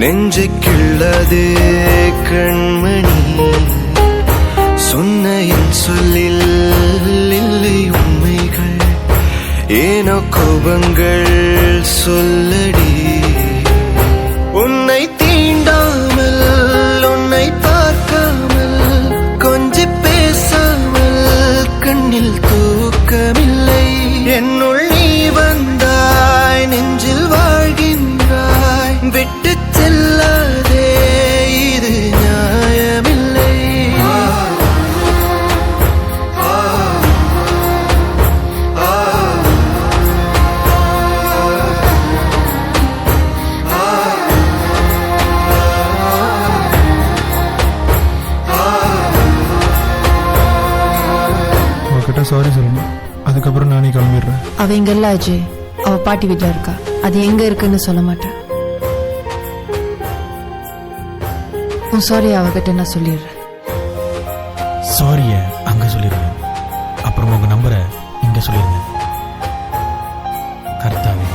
நெஞ்சை கிள்ளதே கண்மணி, சொன்ன என் சொல்லில் இல்லை உண்மைகள், ஏனோ கோபங்கள் சொல்லடி. உன்னை தீண்டாமல் உன்னை பார்க்காமல் கொஞ்சி பேசாமல் கண்ணில் தூக்கமில்லை. என்னுள் நீ வந்தாய், நெஞ்சில் வாழ்கின்றாய், விட்டு செல்லாதே, இது நியாயமில்லை. அவகிட்ட சாரி சொல்லணும், அதுக்கப்புறம் நானே கிளம்பிடுறேன். அவ இங்க இல்ல அஜய், அவ பாட்டி வீட்டுல இருக்கா. அது எங்க இருக்குன்னு சொல்ல மாட்டேன். உன் சாரி அவகிட்ட நான் சொல்லிடுறேன். சாரிய அங்க சொல்லிடுறேன், அப்புறம் உங்க நம்பரை இங்க சொல்லிடுங்க. கர்த்தாவே.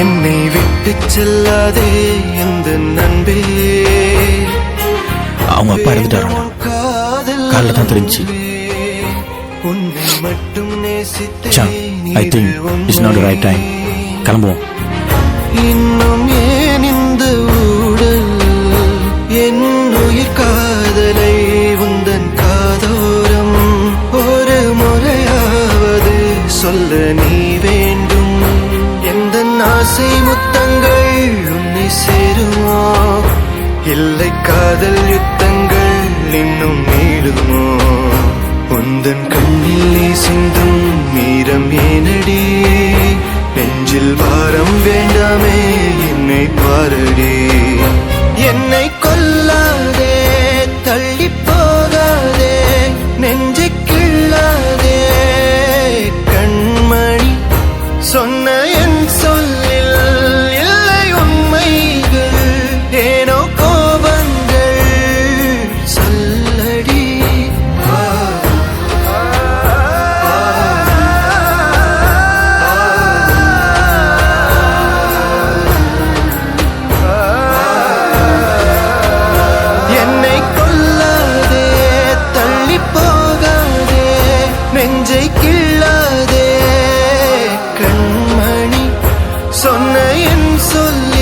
என்னை விட்டு செல்லாதே எந்த நண்பே. அவங்க அப்பா இறந்துட்டாரு, காலைல தான் தெரிஞ்சு. உன்னை மட்டும் நேசித்தேன். I think it's not the right time. கிளம்புவோம். இன்னும் ஏன் இந்த ஊடல், என் உயிர் காதலை உந்தன் காதோரம் ஒரு முறையாவது சொல்ல நீ வேண்டும். எந்த ஆசை முத்தங்கள் உன்னை சேருமோ, இல்லை காதல் யுத்தங்கள் இன்னும் நீடுமோ. உந்தன் கண்ணில் நீ சிந்தும் மீரம் ஏனடி, நெஞ்சில் பாரம் வேண்டாமே என்னை பாரடி. என்னை கொல்லாதே, தள்ளி போகாதே, நெஞ்சை கிள்ளாதே கண்மணி, சொன்ன என் சொல்லில் இல்லை உண்மைகள், ஏனோ கோபங்கள் சொல்லடி. என்னை கொல்லாதே, தள்ளி போகாதே, நெஞ்சை கிள்ளாதே கண்மணி, சொன்ன என் சொல்லி